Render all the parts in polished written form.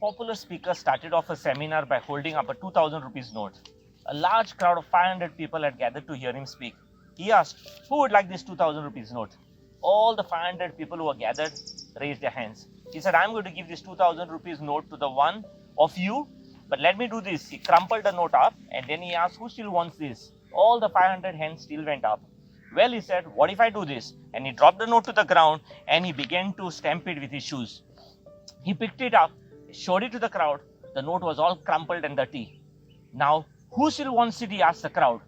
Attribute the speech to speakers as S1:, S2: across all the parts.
S1: popular speaker started off a seminar by holding up a 2000 rupees note. A large crowd of 500 people had gathered to hear him speak. He asked, who would like this 2000 rupees note? All the 500 people who were gathered raised their hands. He said, I'm going to give this 2000 rupees note to the one of you, but let me do this. He crumpled the note up and then he asked, who still wants this? All the 500 hands still went up. Well, he said, what if I do this? And he dropped the note to the ground and he began to stamp it with his shoes. He picked it up, showed it to the crowd. The note was all crumpled and dirty. Now, who still wants it? He asked the crowd.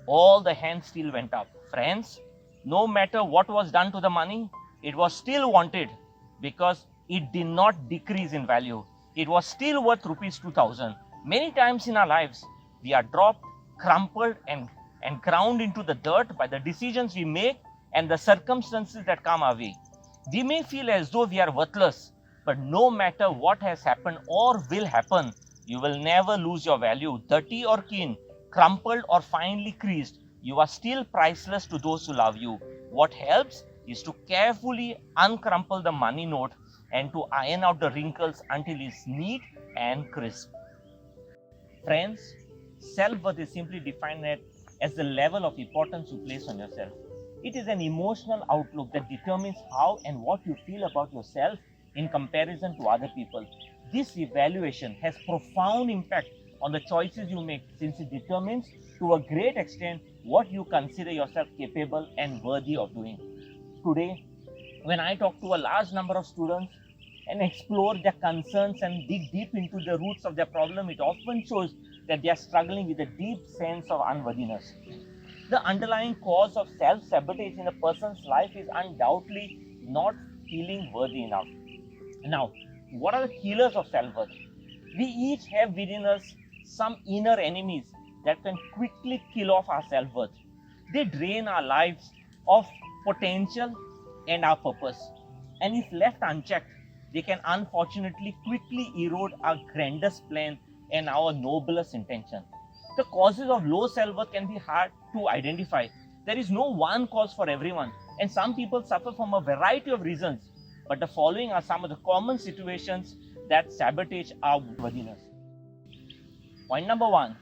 S1: All the hands still went up. Friends, no matter what was done to the money, it was still wanted because it did not decrease in value. It was still worth rupees 2000. Many times in our lives, we are dropped, crumpled and ground into the dirt by the decisions we make and the circumstances that come our way. We may feel as though we are worthless, but no matter what has happened or will happen, you will never lose your value. Dirty or clean, crumpled or finely creased, you are still priceless to those who love you. What helps is to carefully uncrumple the money note and to iron out the wrinkles until it's neat and crisp. Friends, self-worth is simply defined as the level of importance you place on yourself. It is an emotional outlook that determines how and what you feel about yourself in comparison to other people. This evaluation has profound impact on the choices you make, since it determines to a great extent what you consider yourself capable and worthy of doing. Today, when I talk to a large number of students and explore their concerns and dig deep into the roots of their problem, it often shows that they are struggling with a deep sense of unworthiness. The underlying cause of self-sabotage in a person's life is undoubtedly not feeling worthy enough. Now, what are the killers of self-worth? We each have within us some inner enemies that can quickly kill off our self-worth. They drain our lives of potential and our purpose. And if left unchecked, they can unfortunately quickly erode our grandest plan and our noblest intention. The causes of low self-worth can be hard to identify. There is no one cause for everyone, and some people suffer from a variety of reasons. But the following are some of the common situations that sabotage our worthiness. Point number one,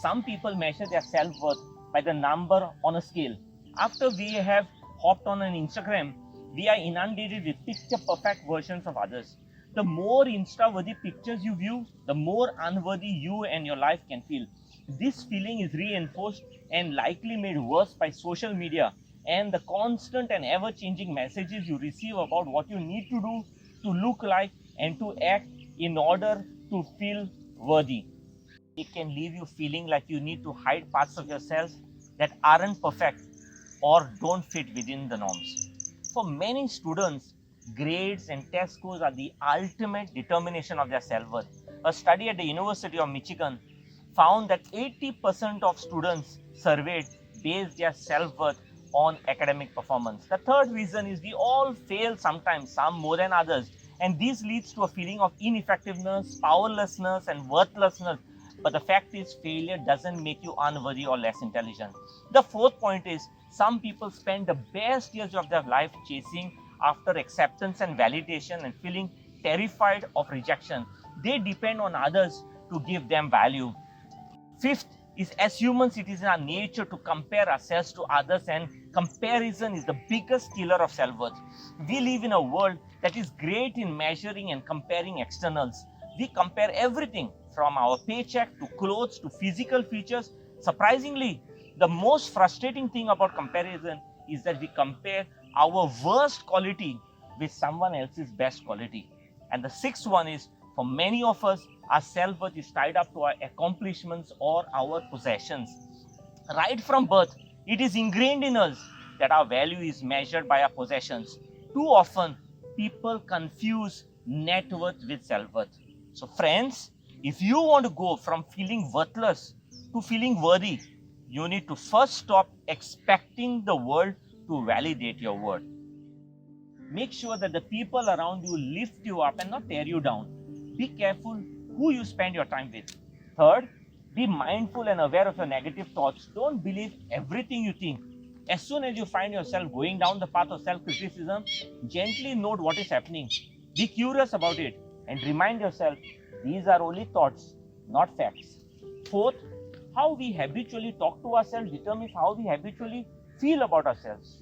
S1: some people measure their self-worth by the number on a scale. After we have hopped on an Instagram, we are inundated with picture-perfect versions of others. The more Insta-worthy pictures you view, the more unworthy you and your life can feel. This feeling is reinforced and likely made worse by social media and the constant and ever-changing messages you receive about what you need to do, to look like, and to act in order to feel worthy. It can leave you feeling like you need to hide parts of yourself that aren't perfect or don't fit within the norms. For many students, grades and test scores are the ultimate determination of their self-worth. A study at the University of Michigan found that 80% of students surveyed base their self-worth on academic performance. The third reason is we all fail sometimes, some more than others, and this leads to a feeling of ineffectiveness, powerlessness, and worthlessness. But the fact is, failure doesn't make you unworthy or less intelligent. The fourth point is, some people spend the best years of their life chasing after acceptance and validation and feeling terrified of rejection. They depend on others to give them value. Fifth is, as humans, it is in our nature to compare ourselves to others, and comparison is the biggest killer of self-worth. We live in a world that is great in measuring and comparing externals. We compare everything from our paycheck to clothes to physical features. Surprisingly, the most frustrating thing about comparison is that we compare our worst quality with someone else's best quality. And the sixth one is, for many of us, our self-worth is tied up to our accomplishments or our possessions. Right from birth, it is ingrained in us that our value is measured by our possessions. Too often, people confuse net worth with self-worth. So friends, if you want to go from feeling worthless to feeling worthy, you need to first stop expecting the world to validate your worth. Make sure that the people around you lift you up and not tear you down. Be careful who you spend your time with. Third, be mindful and aware of your negative thoughts. Don't believe everything you think. As soon as you find yourself going down the path of self-criticism, gently note what is happening. Be curious about it. and remind yourself these are only thoughts, not facts. Fourth, how we habitually talk to ourselves determines how we habitually feel about ourselves.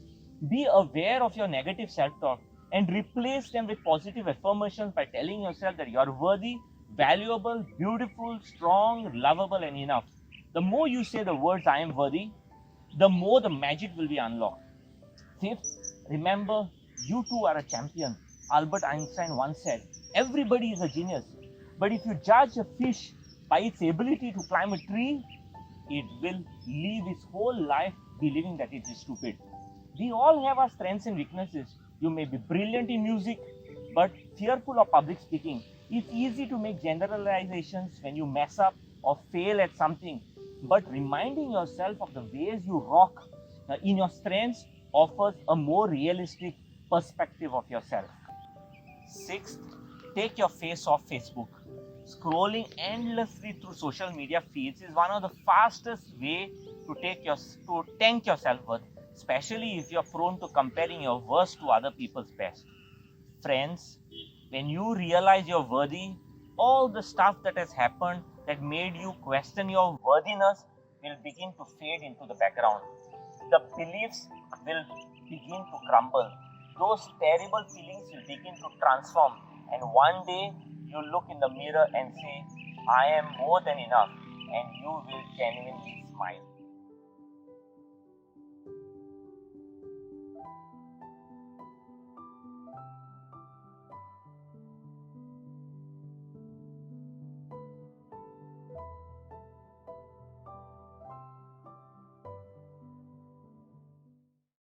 S1: Be aware of your negative self-talk and replace them with positive affirmations by telling yourself that you are worthy, valuable, beautiful, strong, lovable, and enough. The more you say the words I am worthy, the more the magic will be unlocked. Fifth, remember you too are a champion. Albert Einstein once said, everybody is a genius, but if you judge a fish by its ability to climb a tree, it will live its whole life believing that it is stupid. We all have our strengths and weaknesses. You may be brilliant in music, but fearful of public speaking. It's easy to make generalizations when you mess up or fail at something, but reminding yourself of the ways you rock in your strengths offers a more realistic perspective of yourself. Sixth, take your face off Facebook. Scrolling endlessly through social media feeds is one of the fastest way to tank your self-worth, especially if you're prone to comparing your worst to other people's best. Friends, when you realize you're worthy, all the stuff that has happened that made you question your worthiness will begin to fade into the background. The beliefs will begin to crumble. Those terrible feelings will begin to transform, and one day you look in the mirror and say, I am more than enough, and you will genuinely smile.